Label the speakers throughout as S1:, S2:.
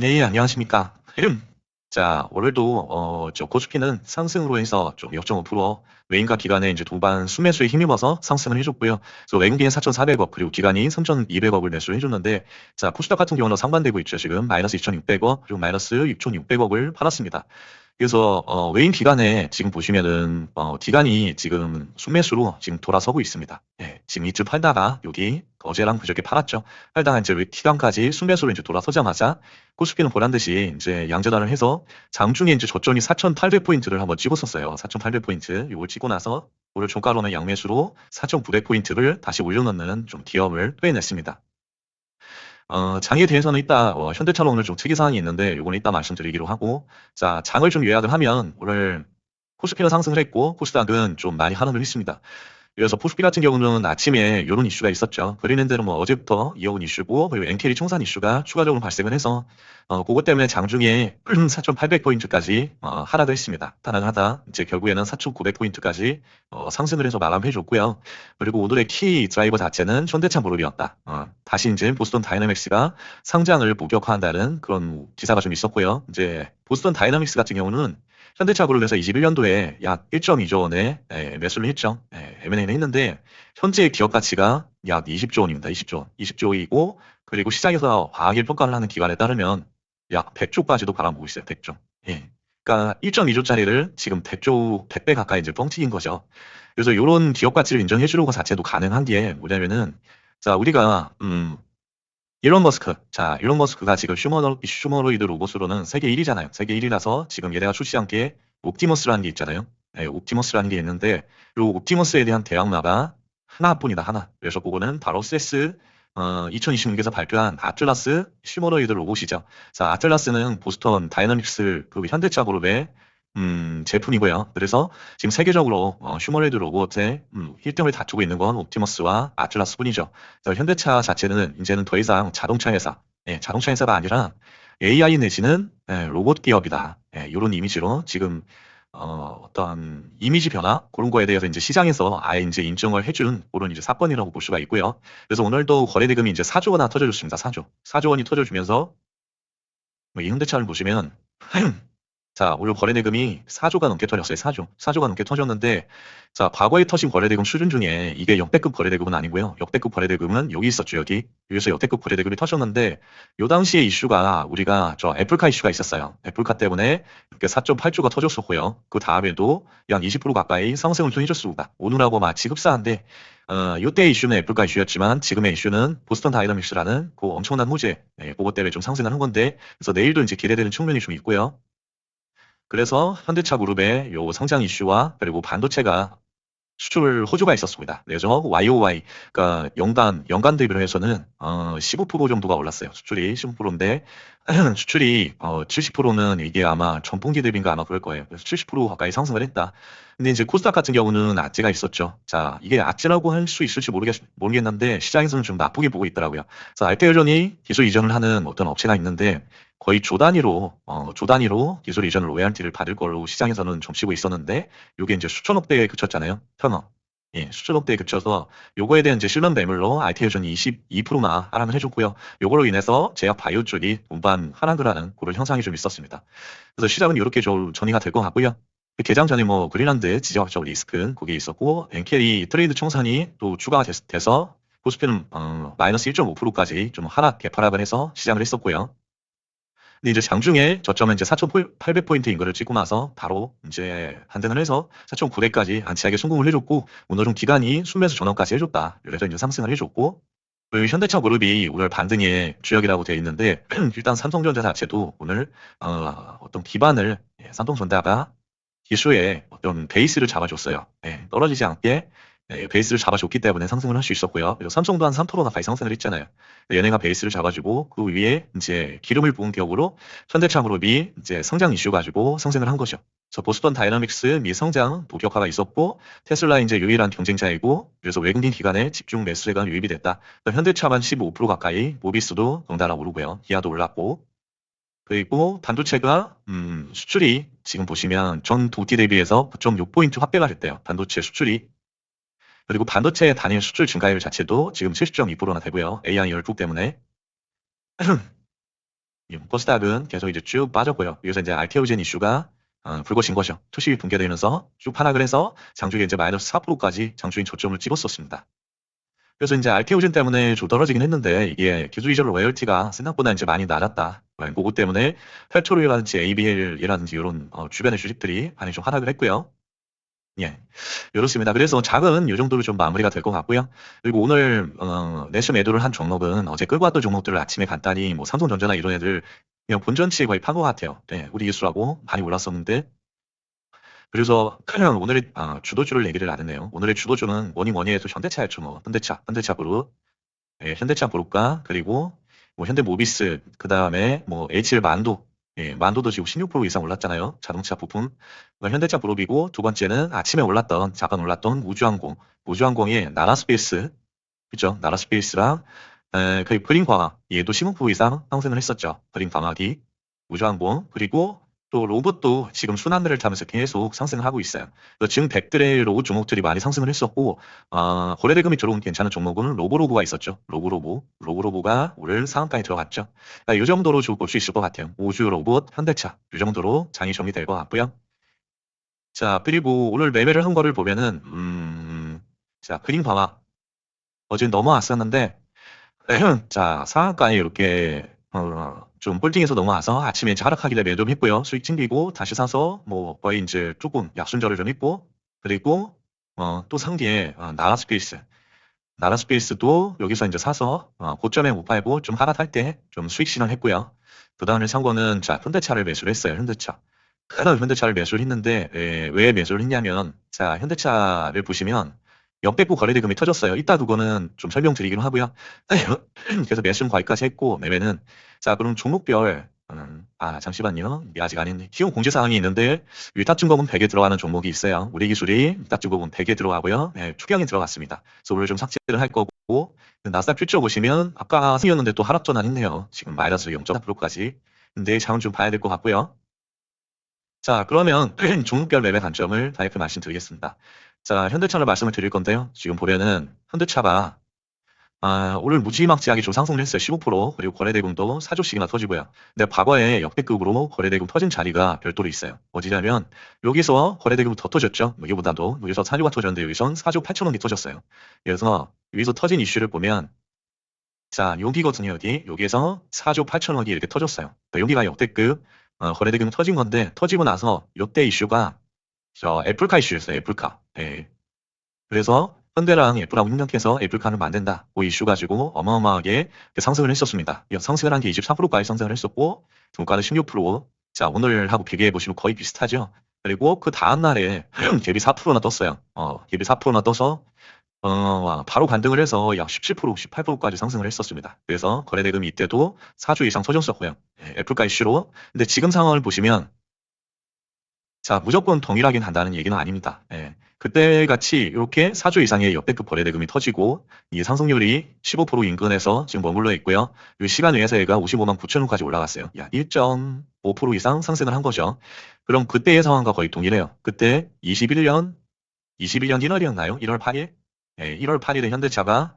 S1: 네, 안녕하십니까. 자, 오늘도, 코스피는 상승으로 해서 좀 0.5% 외인과 기관의 이제 도반 순매수에 힘입어서 상승을 해줬고요. 그래서 외국인 4,400억, 그리고 기관이 3,200억을 매수를 해줬는데, 자, 코스닥 같은 경우는 상반되고 있죠. 지금 마이너스 2,600억, 그리고 마이너스 6,600억을 팔았습니다. 그래서 외인 기관에 지금 보시면은 기관이 지금 순매수로 지금 돌아서고 있습니다. 예, 지금 이쯤 팔다가 여기 어제랑 그저께 팔았죠. 팔다가 이제 기관까지 순매수로 이제 돌아서자마자 코스피는 보란 듯이 이제 양전환을 해서 장중에 이제 저점이 4,800포인트를 한번 찍었었어요. 4,800포인트 이걸 찍고 나서 오늘 종가로는 양매수로 4,900포인트를 다시 올려놓는 좀 기업을 또 해냈습니다. 장에 대해서는 이따 현대차로 오늘 좀 특이사항이 있는데 요거는 이따 말씀드리기로 하고, 자, 장을 좀 요약을 하면 오늘 코스피는 상승을 했고 코스닥은 좀 많이 하락을 했습니다. 그래서 코스피 같은 경우는 아침에 이런 이슈가 있었죠. 그린랜드는 뭐 어제부터 이어온 이슈고, 그리고 엔캐리 총산 이슈가 추가적으로 발생을 해서 그것 때문에 장중에 4,800포인트까지 하락을 했습니다. 하락하다 이제 결국에는 4,900포인트까지 상승을 해서 마감해줬고요. 그리고 오늘의 키 드라이버 자체는 현대차 그룹이었다. 다시 이제 보스턴 다이내믹스가 상장을 본격화한다는 그런 기사가 좀 있었고요. 이제 보스턴 다이내믹스 같은 경우는 현대차 그룹에서 21년도에 약 1.2조 원에 매수를 했죠. M&A는 했는데 현재 기업 가치가 약 20조 원입니다. 20조. 20조이고, 그리고 시장에서 과하게 평가를 하는 기관에 따르면 약 100조까지도 바라보고 있어요. 100조. 예. 그러니까 1.2조짜리를 지금 100조, 100배 가까이 이제 뻥튀긴 거죠. 그래서 이런 기업 가치를 인정해 주는 것 자체도 가능한 게 뭐냐면은, 자, 우리가 일론 머스크. 자, 일론 머스크가 지금 휴머노이드 로봇으로는 세계 1위잖아요. 세계 1위라서 지금 얘네가 출시한 게 옵티머스라는 게 있잖아요. 네, 옵티머스라는 게 있는데, 이 옵티머스에 대한 대항마가 하나뿐이다, 하나. 그래서 그거는 바로 세스 2026에서 발표한 아틀라스 휴머노이드 로봇이죠. 자, 아틀라스는 보스턴 다이너믹스 그 현대차 그룹의 제품이고요. 그래서 지금 세계적으로 휴머노이드 로봇의 1등을 다투고 있는 건 옵티머스와 아틀라스뿐이죠. 현대차 자체는 이제는 더 이상 자동차 회사, 자동차 회사가 아니라 AI 내지는 로봇 기업이다. 이런 이미지로 지금 어떤 이미지 변화 그런 거에 대해서 이제 시장에서 아예 이제 인정을 해준 그런 이제 사건이라고 볼 수가 있고요. 그래서 오늘도 거래 대금이 이제 4조 원이나 터져줬습니다. 4조. 4조 원이 터져주면서 이 현대차를 보시면 자, 오늘 거래대금이 4조가 넘게 터졌어요. 4조. 4조가 넘게 터졌는데, 자, 과거에 터진 거래대금 수준 중에 이게 역대급 거래대금은 아니고요. 역대급 거래대금은 여기 있었죠, 여기. 여기서 역대급 거래대금이 터졌는데, 요 당시에 이슈가 우리가 저 애플카 이슈가 있었어요. 애플카 때문에 이렇게 4.8조가 터졌었고요. 그 다음에도 약 20% 가까이 상승을 좀 해줬습니다. 오늘하고 마치 흡사한데, 요때 이슈는 애플카 이슈였지만, 지금의 이슈는 보스턴 다이너믹스라는 그 엄청난 호재, 그것 때문에 좀 상승을 한 건데, 그래서 내일도 이제 기대되는 측면이 좀 있고요. 그래서 현대차 그룹의 요 성장 이슈와 그리고 반도체가 수출 호조가 있었습니다. 그래서 YOY, 그러니까 연간 대비로 해서는 15% 정도가 올랐어요. 수출이 15%인데 수출이 70%는 이게 아마 전분기 대비인가 아마 그럴 거예요. 그래서 70% 가까이 상승을 했다. 근데 이제 코스닥 같은 경우는 악재가 있었죠. 자, 이게 악재라고 할 수 있을지 모르겠는데 시장에서는 좀 나쁘게 보고 있더라고요. 그래서 알테오전이 기술 이전을 하는 어떤 업체가 있는데 거의 조 단위로 기술 이전 로열티를 받을 걸로 시장에서는 점치고 있었는데 요게 이제 수천억대에 그쳤잖아요. 천억. 예, 수천억대에 그쳐서 요거에 대한 이제 실현 매물로 알테오전이 22%나 하락을 해줬고요. 요거로 인해서 제약 바이오 쪽이 운반 하락을 하는 그런 현상이 좀 있었습니다. 그래서 시장은 이렇게 좀 전이가 될 것 같고요. 그 개장 전에 뭐 그린란드 지정학적 리스크 그게 있었고 엔캐리 트레이드 총산이 또 추가가 돼서 코스피는 마이너스 1.5%까지 좀 하락 개파락을 해서 시장을 했었고요. 근데 이제 장중에 저점은 이제 4,800포인트인 거를 찍고 나서 바로 이제 반등을 해서 4,900까지 안치하게 성공을 해줬고, 오늘은 기간이 순매수 전환까지 해줬다. 그래서 이제 상승을 해줬고, 그 현대차 그룹이 오늘 반등의 주역이라고 되어 있는데, 일단 삼성전자 자체도 오늘 어떤 기반을 삼성전자가 기수의 어떤 베이스를 잡아줬어요. 떨어지지 않게 베이스를 잡아줬기 때문에 상승을 할 수 있었고요. 그리고 삼성도 한 3% 가까이 상승을 했잖아요. 얘네가 베이스를 잡아주고 그 위에 이제 기름을 부은 격으로 현대차 그룹이 이제 성장 이슈 가지고 상승을 한 거죠. 그래서 보스턴 다이너믹스 미성장 도격화가 있었고 테슬라 이제 유일한 경쟁자이고 그래서 외국인 기관의 집중 매수세가 유입이 됐다. 현대차만 15% 가까이 모비스도 덩달아 오르고요. 기아도 올랐고 그리고 반도체가 수출이 지금 보시면 전 동기 대비해서 9.6포인트 확대가 됐대요. 반도체 수출이. 그리고 반도체 단일 수출 증가율 자체도 지금 70.2%나 되고요. AI 열풍 때문에. 코스닥은 계속 이제 쭉 빠졌고요. 여기서 이제 알테오젠 이슈가 불거진 거죠. 투시 붕괴되면서 쭉 하락을 해서 장중에 이제 마이너스 4%까지 장중인 저점을 찍었었습니다. 그래서 이제 알테오젠 때문에 좀 떨어지긴 했는데 이게 기술이전 로열티가 생각보다 이제 많이 낮았다. 그거 때문에 페트롤이라든지 ABL이라든지 이런 주변의 주식들이 많이 좀 하락을 했고요. 예, 이렇습니다. 그래서 작은 이 정도로 좀 마무리가 될 것 같고요. 그리고 오늘 내수 매도를 한 종목은 어제 끌고 왔던 종목들을 아침에 간단히 뭐 삼성전자나 이런 애들 그냥 본전치에 거의 판 것 같아요. 네, 우리 기수라고 많이 올랐었는데 그래서 오늘의 주도주를 얘기를 안 했네요. 오늘의 주도주는 뭐니뭐니해도 현대차였죠. 뭐 현대차 그룹, 예, 현대차 그룹과 그리고 뭐 현대모비스, 그 다음에 뭐 HL 만도, 예, 만도도 지금 16% 이상 올랐잖아요. 자동차 부품. 그러니까 현대차 그룹이고 두 번째는 아침에 잠깐 올랐던 우주항공의 나라스페이스, 그죠? 나라스페이스랑 그 브링광학, 얘도 15% 이상 상승을 했었죠. 브링광학이 우주항공 그리고 또 로봇도 지금 순환매를 타면서 계속 상승을 하고 있어요. 지금 100들의 로봇 종목들이 많이 상승을 했었고 거래대금이 들어온 괜찮은 종목은 로보로보가 있었죠. 로보로보가 오늘 상한가에 들어갔죠. 그러니까 이 정도로 볼 수 있을 것 같아요. 우주 로봇, 현대차 이 정도로 장이 정리될 것 같고요. 자, 그리고 오늘 매매를 한 거를 보면은 자, 브링광학 어제 넘어왔었는데 자, 상한가에 이렇게 좀 홀딩해서 넘어와서 아침에 이제 하락하길래 매도 좀 했고요. 수익 챙기고 다시 사서 뭐 거의 이제 조금 약순절을 좀 했고 그리고 또 상기에 나라스페이스도 여기서 이제 사서 고점에 못 팔고 좀 하락할 때 좀 수익 실현했고요. 그 다음에 산 거는 자 현대차를 매수를 했어요. 현대차를 매수를 했는데 왜 매수를 했냐면 자 현대차를 보시면 역배구 거래대금이 터졌어요. 이따 그거는 좀 설명드리기로 하고요. 그래서 매수는 거기까지 했고 매매는 자 그럼 종목별 잠시만요. 이게 아직 아닌 키움 공지사항이 있는데 위탁증거분 100에 들어가는 종목이 있어요. 우리 기술이 위탁증거분 100에 들어가고요. 네, 추경이 들어갔습니다. 그래서 오늘 좀 삭제를 할 거고 나스닥 퓨처 보시면 아까 승이었는데 또 하락 전환했네요. 지금 마이너스 0.4%까지. 근데 장은 좀 봐야 될 것 같고요. 자, 그러면 종목별 매매 관점을 다이렉트 말씀드리겠습니다. 자, 현대차를 말씀을 드릴 건데요. 지금 보면은 현대차가 오늘 무지막지하게 좀 상승을 했어요. 15% 그리고 거래대금도 4조씩이나 터지고요. 근데 과거에 역대급으로 거래대금 터진 자리가 별도로 있어요. 어디냐면 여기서 거래대금 더 터졌죠. 여기보다도 여기서 4조가 터졌는데 여기선 4조 8천억이 터졌어요. 그래서 여기서 터진 이슈를 보면 자, 여기거든요. 여기에서 4조 8천억이 이렇게 터졌어요. 그러니까 여기가 역대급 거래대금 터진 건데 터지고 나서 이때 이슈가 저 애플카 이슈였어요. 애플카. 네. 그래서 현대랑 애플하고 협력해서 애플카를 만든다. 그 이슈 가지고 어마어마하게 상승을 했었습니다. 상승을 한 게 24%까지 상승을 했었고 종가는 16%. 자, 오늘 하고 비교해 보시면 거의 비슷하죠. 그리고 그 다음 날에 갭이 4%나 떴어요. 갭이 4%나 떠서 바로 반등을 해서 약 17%, 18%까지 상승을 했었습니다. 그래서 거래대금이 이때도 4조 이상 터졌었고요. 애플카 이슈로. 근데 지금 상황을 보시면 자, 무조건 동일하긴 한다는 얘기는 아닙니다. 예. 그때 같이 이렇게 4조 이상의 역대급 거래대금이 터지고 이 상승률이 15% 인근에서 지금 머물러 있고요. 이 시간 외에서 얘가 55만 9천 원까지 올라갔어요. 약 1.5% 이상 상승을 한 거죠. 그럼 그때의 상황과 거의 동일해요. 그때 21년 1월이었나요? 1월 8일? 예, 1월 8일에 현대차가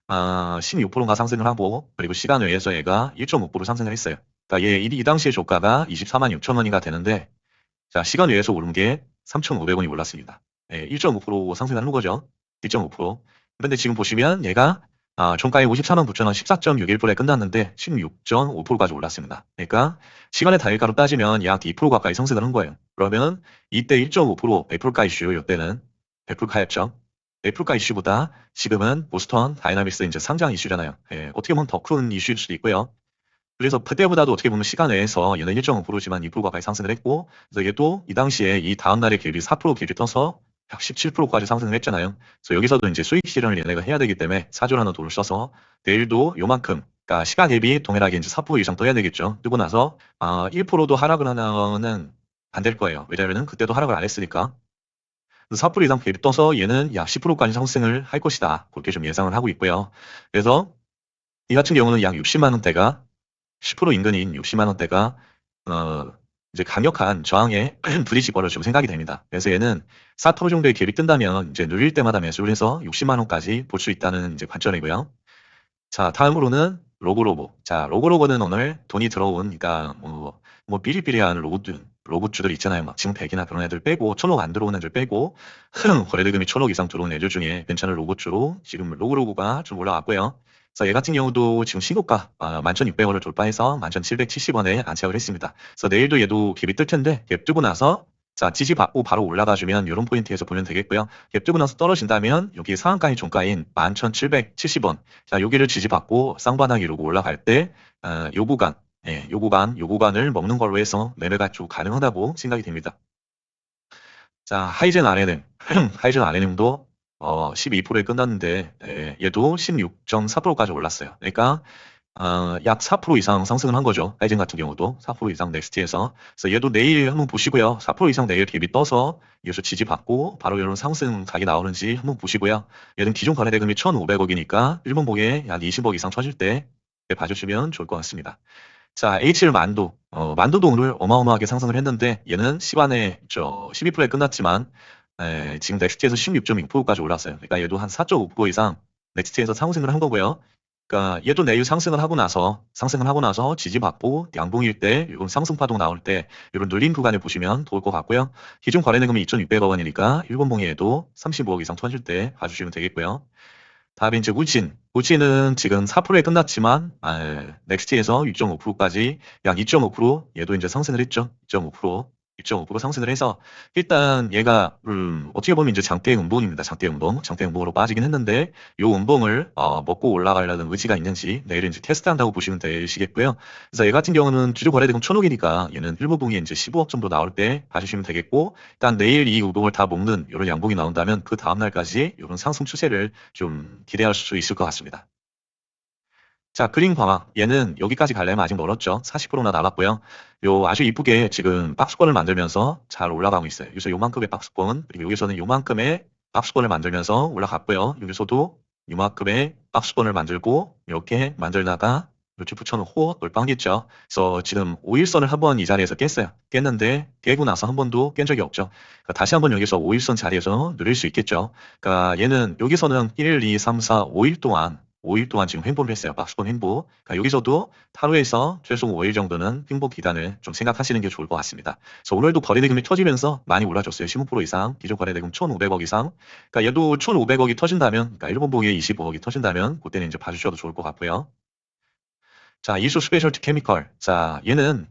S1: 16%가 상승을 하고 그리고 시간 외에서 얘가 1.5% 상승을 했어요. 그러니까 이 당시의 조가가 24만 6천 원이가 되는데 자, 시간 외에서 오른 게 3,500원이 올랐습니다. 1.5% 상승하는 거죠. 1.5%. 그런데 지금 보시면 얘가 종가에 54만 9천 원 14.61%에 끝났는데 16.5%까지 올랐습니다. 그러니까 시간의 단일가로 따지면 약 2% 가까이 상승을 한 거예요. 그러면 이때 1.5% 애플카 이슈, 이때는 애플카였죠. 애플카 이슈보다 지금은 보스턴 다이나믹스 이제 상장 이슈잖아요. 어떻게 보면 더 큰 이슈일 수도 있고요. 그래서 그때보다도 어떻게 보면 시간 외에서 얘는 1.5%지만 2% 가까이 상승을 했고, 그래서 얘도 이 당시에 이 다음날의 갭이 4% 갭이 떠서 약 17%까지 상승을 했잖아요. 그래서 여기서도 이제 수익 실현을 얘네가 해야 되기 때문에 4조라는 돈을 써서 내일도 요만큼, 그러니까 시가 갭이 동일하게 이제 4% 이상 떠야 되겠죠. 뜨고 나서 1%도 하락을 하면은 안 될 거예요. 왜냐면은 그때도 하락을 안 했으니까. 4% 이상 갭이 떠서 얘는 약 10%까지 상승을 할 것이다. 그렇게 좀 예상을 하고 있고요. 그래서 이 같은 경우는 약 60만 원대가 10% 인근인 60만 원대가 이제 강력한 저항에 부딪힐 좀 생각이 됩니다. 그래서 얘는 4% 정도의 갭이 뜬다면 이제 누릴 때마다 매수를 해서 60만 원까지 볼 수 있다는 이제 관점이고요. 자, 다음으로는 로고로고. 자, 로고로고는 오늘 돈이 들어온, 그러니까 뭐 삐리삐리한 로봇주들 있잖아요. 막 지금 100이나 그런 애들 빼고, 1000억 안 들어온 애들 빼고, 거래대금이 1000억 이상 들어온 애들 중에 괜찮은 로봇주로 지금 로고로고가 좀 올라왔고요. 그래서 얘 같은 경우도 지금 신고가 11,600원을 돌파해서 11,770원에 안착을 했습니다. 그래서 내일도 얘도 갭이 뜰 텐데, 갭 뜨고 나서 자, 지지받고 바로 올라가주면 이런 포인트에서 보면 되겠고요. 갭 뜨고 나서 떨어진다면 여기 상한가인 종가인 11,770원. 자, 여기를 지지받고 쌍바닥 이루고 올라갈 때, 요 구간, 요 구간을 먹는 걸로 해서 매매가 좀 가능하다고 생각이 됩니다. 자, 하이젠 RNM. 하이젠 RNM도 12%에 끝났는데, 얘도 16.4%까지 올랐어요. 그러니까 약 4% 이상 상승을 한 거죠. 하이젠 같은 경우도 4% 이상 넥스트에서. 그래서 얘도 내일 한번 보시고요. 4% 이상 내일 갭이 떠서 여기서 지지받고 바로 이런 상승 각이 나오는지 한번 보시고요. 얘는 기존 거래대금이 1,500억이니까 일본복에 약 20억 이상 쳐질 때 봐주시면 좋을 것 같습니다. 자, HL 만도. 만도도 오늘 어마어마하게 상승을 했는데 얘는 시간에 12%에 끝났지만 지금 넥스트에서 16.6%까지 올랐어요. 그러니까 얘도 한 4.5% 이상 넥스트에서 상승을 한 거고요. 그러니까 얘도 내일 상승을 하고 나서 지지받고 양봉일 때 이런 상승 파동 나올 때 이런 눌린 구간을 보시면 좋을 것 같고요. 기존 거래대금이 2,600억 원이니까 일본봉에도 35억 이상 터질 때 봐주시면 되겠고요. 다음에 이제 울진은 지금 4%에 끝났지만 넥스트에서 6.5%까지 약 2.5% 얘도 이제 상승을 했죠. 2.5% 상승을 해서 일단 얘가 어떻게 보면 이제 장대 음봉입니다. 장대 음봉으로 빠지긴 했는데 요 음봉을 먹고 올라가려는 의지가 있는지 내일 이제 테스트한다고 보시면 되시겠고요. 그래서 얘 같은 경우는 주주 거래대금 1,000억이니까 얘는 일부봉이 이제 15억 정도 나올 때 봐주시면 되겠고 일단 내일 이 우봉을 다 먹는 이런 양봉이 나온다면 그 다음 날까지 이런 상승 추세를 좀 기대할 수 있을 것 같습니다. 자, 그린 광학. 얘는 여기까지 가려면 아직 멀었죠. 40%나 남았고요. 요 아주 이쁘게 지금 박스권을 만들면서 잘 올라가고 있어요. 여기서 요만큼의 박스권, 그리고 여기서는 요만큼의 박스권을 만들면서 올라갔고요. 여기서도 요만큼의 박스권을 만들고 이렇게 만들다가 이렇게 붙여놓고 돌파하겠죠. 그래서 지금 5일선을 한번 이 자리에서 깼어요. 깼는데 깨고 나서 한 번도 깬 적이 없죠. 그러니까 다시 한번 여기서 5일선 자리에서 누릴 수 있겠죠. 그러니까 얘는 여기서는 1, 2, 3, 4, 5일 동안 지금 횡보를 했어요. 박스권 횡보. 그러니까 여기서도 하루에서 최소 5일 정도는 횡보 기간을 좀 생각하시는 게 좋을 것 같습니다. 그래서 오늘도 거래대금이 터지면서 많이 올라줬어요. 15% 이상. 기존 거래대금 1,500억 이상. 그러니까 얘도 1,500억이 터진다면, 그러니까 일본봉에 25억이 터진다면 그때는 이제 봐주셔도 좋을 것 같고요. 자, 이수 스페셜티 케미컬. 자, 얘는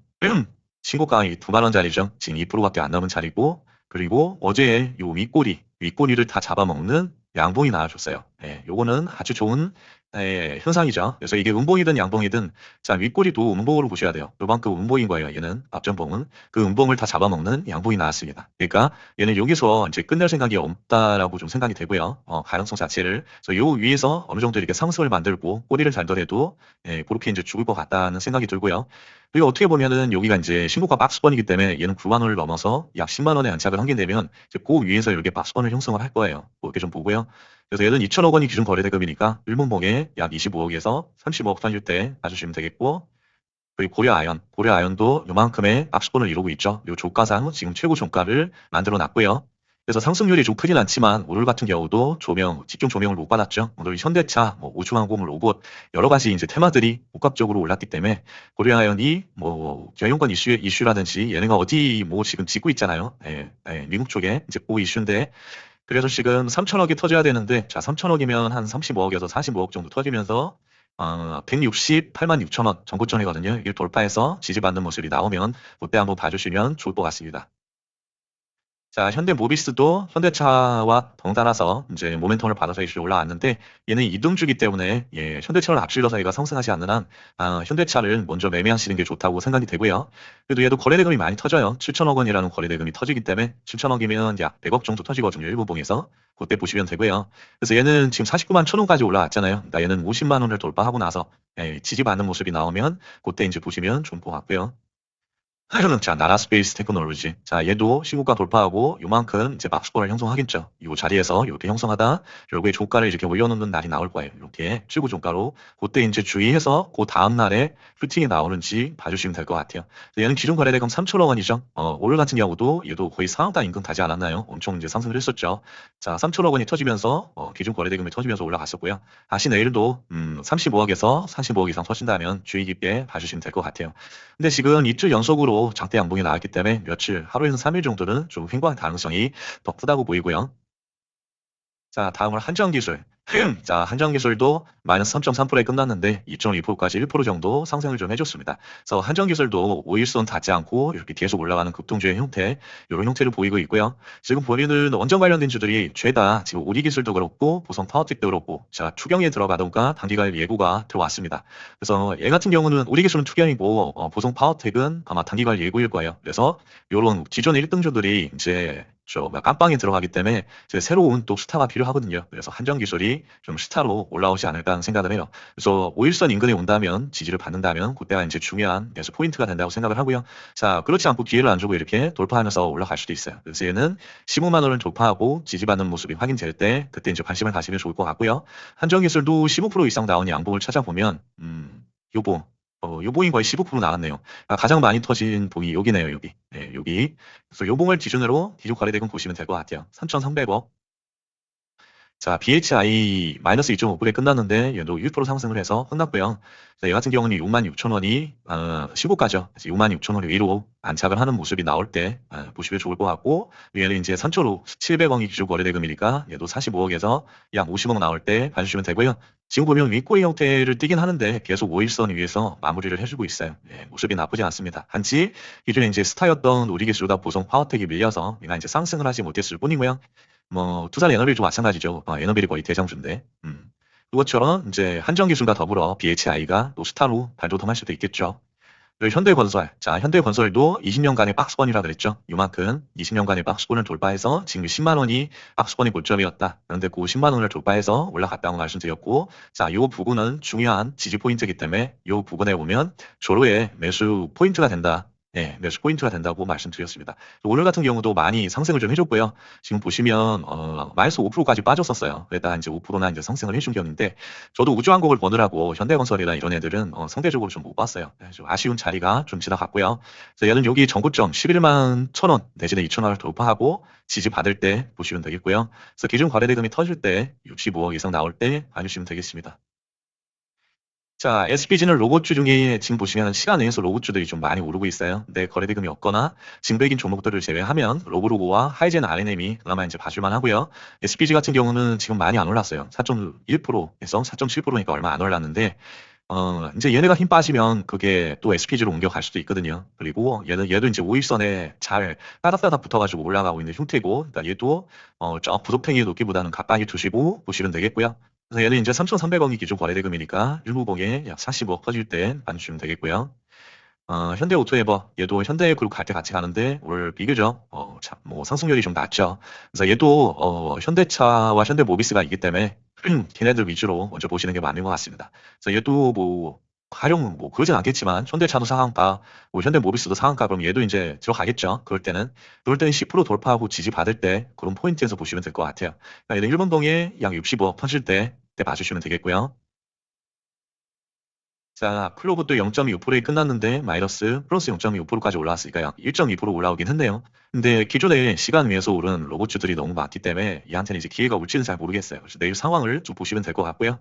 S1: 신고가이 2만 원짜리죠. 지금 2%밖에 안 남은 자리고, 그리고 어제 요 윗꼬리를 다 잡아먹는 양봉이 나와줬어요. 요거는 아주 좋은 현상이죠. 그래서 이게 음봉이든 양봉이든 자, 윗꼬리도 음봉으로 보셔야 돼요. 요만큼 음봉인 거예요. 얘는 앞전봉은 그 음봉을 다 잡아먹는 양봉이 나왔습니다. 그러니까 얘는 여기서 이제 끝낼 생각이 없다라고 좀 생각이 되고요. 가능성 자체를 그래서 요 위에서 어느 정도 이렇게 상승을 만들고 꼬리를 잘더라도 그렇게 이제 죽을 것 같다는 생각이 들고요. 그리고 어떻게 보면은 여기가 이제 신고가 박스권이기 때문에 얘는 9만 원을 넘어서 약 10만 원에 안착을 한 게 되면 이제 그 위에서 이렇게 박스권을 형성을 할 거예요. 그렇게 좀 보고요. 그래서 얘는 2천억 원이 기준 거래대금이니까 일본봉에 약 25억에서 30억 던질 때 봐주시면 되겠고 그리고 고려아연도 요만큼의 박스권을 이루고 있죠. 요 조가상 지금 최고 종가를 만들어 놨고요. 그래서 상승률이 좀 크진 않지만 오늘 같은 경우도 집중 조명을 못 받았죠. 오늘 현대차, 우주항공, 로봇 여러 가지 이제 테마들이 복합적으로 올랐기 때문에 고려아연이 경영권 이슈라든지 얘네가 어디 지금 짓고 있잖아요. 미국 쪽에 이제 그 이슈인데 그래서 지금 3천억이 터져야 되는데 자 3천억이면 한 35억에서 45억 정도 터지면서 168만 6천 원 전고점이거든요. 이걸 돌파해서 지지받는 모습이 나오면 그때 한번 봐주시면 좋을 것 같습니다. 자, 현대모비스도 현대차와 덩달아서 이제 모멘텀을 받아서 이렇게 올라왔는데 얘는 이등주기 때문에 현대차를 앞질러서 얘가 상승하지 않는 한 현대차를 먼저 매매하시는 게 좋다고 생각이 되고요. 그래도 얘도 거래대금이 많이 터져요. 7천억 원이라는 거래대금이 터지기 때문에 7천억이면 약 100억 정도 터지거든요. 일부봉에서. 그때 보시면 되고요. 그래서 얘는 지금 49만 천 원까지 올라왔잖아요. 그러니까 얘는 50만 원을 돌파하고 나서 지지받는 모습이 나오면 그때 이제 보시면 좋을 것 같고요. 자, 나라스페이스 테크놀로지. 자, 얘도 시국가 돌파하고 요만큼 이제 박스권을 형성하겠죠. 이 자리에서 이렇게 형성하다 결국에 종가를 이렇게 올려놓는 날이 나올 거예요. 이렇게 최고 종가로. 그때 이제 주의해서 그 다음 날에 슈팅이 나오는지 봐주시면 될 것 같아요. 얘는 기존 거래대금 3천억 원이죠. 오늘 같은 경우도 얘도 거의 상한가 인근 가지 않았나요? 엄청 이제 상승을 했었죠. 자, 3천억 원이 터지면서 기존 거래대금이 터지면서 올라갔었고요. 다시 내일도 35억에서 45억 이상 터진다면 주의 깊게 봐주시면 될 것 같아요. 근데 지금 이틀 연속으로 장대 양봉이 나왔기 때문에 며칠, 하루에서 3일 정도는 좀 횡보할 가능성이 더 크다고 보이고요. 자, 다음으로 한정기술. 자, 한정기술도 마이너스 3.3%에 끝났는데 2.2%까지 1% 정도 상승을 좀 해줬습니다. 그래서 한정기술도 5일선 닿지 않고 이렇게 계속 올라가는 급등주의 형태, 이런 형태를 보이고 있고요. 지금 보이는 원전 관련된 주들이 죄다 지금 우리기술도 그렇고 보성 파워텍도 그렇고 자, 추경에 들어가던가 단기간 예고가 들어왔습니다. 그래서 얘 같은 경우는 우리기술은 추경이고 보성 파워텍은 아마 단기간 예고일 거예요. 그래서 이런 기존의 1등주들이 이제 깜빵에 들어가기 때문에 이제 새로운 또 스타가 필요하거든요. 그래서 한정기술이 좀 스타로 올라오지 않을까 하는 생각을 해요. 그래서 5일선 인근에 온다면 지지를 받는다면 그때가 이제 중요한 그래서 포인트가 된다고 생각을 하고요. 자, 그렇지 않고 기회를 안 주고 이렇게 돌파하면서 올라갈 수도 있어요. 그래서 얘는 15만 원을 돌파하고 지지받는 모습이 확인될 때 그때 이제 관심을 가시면 좋을 것 같고요. 한정기술도 15% 이상 나온 양봉을 찾아보면 요거 요봉이 거의 15% 나왔네요. 가장 많이 터진 봉이 여기네요, 여기. 네, 여기. 그래서 요봉을 기준으로 기존 거래대금 보시면 될 것 같아요. 3,300억. 자, BHI 마이너스 2.5%에 끝났는데 얘도 1% 상승을 해서 끝났고요. 자, 얘 같은 경우는 6만 6천 원이 신고가죠. 6만 6천 원이 위로 안착을 하는 모습이 나올 때 보시면 좋을 것 같고 얘는 이제 선초로 700억이 기준 거래대금이니까 얘도 45억에서 약 50억 나올 때 봐주시면 되고요. 지금 보면 윗꼬리 형태를 띄긴 하는데 계속 5일선 위에서 마무리를 해주고 있어요. 예, 모습이 나쁘지 않습니다. 단지 기존에 이제 스타였던 우리 기술과 보성 파워텍이 밀려서 얘가 이제 상승을 하지 못했을 뿐이고요. 뭐 투자 에너빌도 마찬가지죠. 에너빌이 거의 대장주인데. 그것처럼 이제 한정기술과 더불어 BHI가 또 스타로 발돋움할 수도 있겠죠. 그리고 현대건설. 자, 현대건설도 20년간의 박스권이라 그랬죠. 요만큼 20년간의 박스권을 돌파해서 지금 10만 원이 박스권이 고점이었다. 그런데 그 10만 원을 돌파해서 올라갔다고 말씀드렸고, 자, 요 부분은 중요한 지지 포인트이기 때문에 요 부분에 보면 조로의 매수 포인트가 된다. 예, 매수 포인트가 된다고 말씀드렸습니다. 오늘 같은 경우도 많이 상승을 좀 해줬고요. 지금 보시면 마이너스 5%까지 빠졌었어요. 그러다 이제 5%나 이제 상승을 해준 격인데 저도 우주항공을 보느라고 현대건설이나 이런 애들은 상대적으로 좀 못 봤어요. 좀 아쉬운 자리가 좀 지나갔고요. 그래서 얘는 여기 전고점 11만 1,000원 내지는 2,000원을 돌파하고 지지 받을 때 보시면 되겠고요. 그래서 기존 거래대금이 터질 때 65억 이상 나올 때 봐주시면 되겠습니다. 자, SPG는 로봇주 중에 지금 보시면 시간 내에서 로봇주들이 좀 많이 오르고 있어요. 근데 거래대금이 없거나 징백인 종목들을 제외하면 로브로그와 하이젠 RNM이 그나마 이제 봐줄만 하고요. SPG 같은 경우는 지금 많이 안 올랐어요. 4.1%에서 4.7%니까 얼마 안 올랐는데 이제 얘네가 힘 빠지면 그게 또 SPG로 옮겨갈 수도 있거든요. 그리고 얘도 이제 5일선에 잘 따닥따닥 붙어가지고 올라가고 있는 형태고, 그러니까 얘도 저 부속팽이 놓기보다는 가까이 두시고 보시면 되겠고요. 그래서 얘는 이제 3,300억이 기준 거래대금이니까 일무봉에 약 40억 퍼질 때 봐주시면 되겠고요. 현대오토에버 얘도 현대그룹 갈 때 같이 가는데 오늘 비교적 참, 뭐 상승률이 좀 낮죠. 그래서 얘도 현대차와 현대모비스가 있기 때문에 걔네들 위주로 먼저 보시는 게 맞는 것 같습니다. 그래서 얘도 뭐 활용 뭐 그러진 않겠지만 현대차도 상한가, 뭐 현대모비스도 상한가 그럼 얘도 이제 들어가겠죠. 그럴 때는 10% 돌파하고 지지 받을 때 그런 포인트에서 보시면 될 것 같아요. 그러니까 얘는 일본동에 약 65억 퍼질 때 봐주시면 되겠고요. 자, 클로브도 0.25%에 끝났는데 마이너스 플러스 0.25%까지 올라왔으니까 약 1.2% 올라오긴 했네요. 근데 기존에 시간 위에서 오른 로봇주들이 너무 많기 때문에 얘한테는 이제 기회가 올지는 잘 모르겠어요. 그래서 내일 상황을 좀 보시면 될 것 같고요.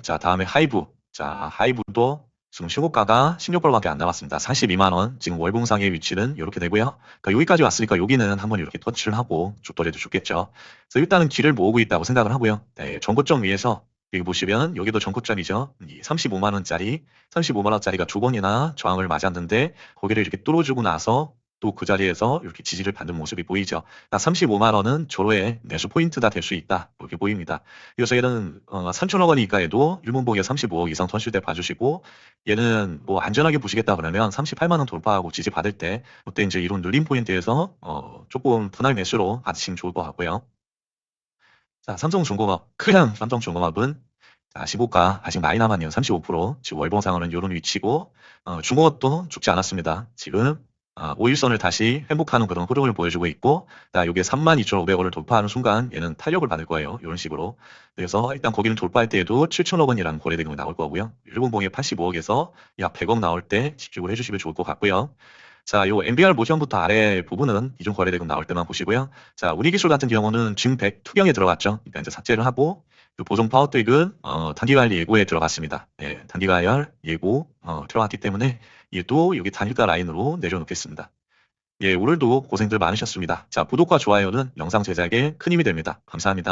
S1: 자, 다음에 하이브. 자, 하이브도 지금 신고가가 16%밖에 안 남았습니다. 42만 원. 지금 월봉상의 위치는 이렇게 되고요. 그러니까 여기까지 왔으니까 여기는 한번 이렇게 터치를 하고 족더래도 좋겠죠. 그래서 일단은 길을 모으고 있다고 생각을 하고요. 네, 전고점 위에서 여기 보시면 여기도 전고점이죠. 35만 원짜리, 35만 원짜리가 두 번이나 저항을 맞았는데 거기를 이렇게 뚫어주고 나서 또 그 자리에서 이렇게 지지를 받는 모습이 보이죠. 35만 원은 조로의 매수 포인트가 될 수 있다. 이렇게 보입니다. 그래서 얘는 3천억 원이니까에도 일문봉에 35억 이상 터질 때 봐주시고 얘는 뭐 안전하게 보시겠다 그러면 38만 원 돌파하고 지지 받을 때 그때 이제 이런 눌림 포인트에서 조금 분할 매수로 받으시면 좋을 것 같고요. 자, 삼성중공업. 그냥 삼성중공업은 자, 15가 아직 많이 남았네요. 35%. 지금 월봉상으로는 이런 위치고, 중국어도 죽지 않았습니다. 지금 5일선을 다시 회복하는 그런 흐름을 보여주고 있고, 요게 32,500원을 돌파하는 순간 얘는 탄력을 받을 거예요. 이런 식으로. 그래서 일단 거기를 돌파할 때에도 7,000억 원이라는 거래 대금이 나올 거고요. 일본봉에 85억에서 약 100억 나올 때 집중을 해주시면 좋을 것 같고요. 자, 요 MBR 모션부터 아래 부분은 이중 거래 대금 나올 때만 보시고요. 자, 우리기술 같은 경우는 지금 100 투경에 들어갔죠. 일단 이제 삭제를 하고, 그 보정 파워트릭은 단기관리 예고에 들어갔습니다. 네, 단기관리 예고 들어갔기 때문에 얘도 여기 단일가 라인으로 내려놓겠습니다. 예, 오늘도 고생들 많으셨습니다. 자, 구독과 좋아요는 영상 제작에 큰 힘이 됩니다. 감사합니다.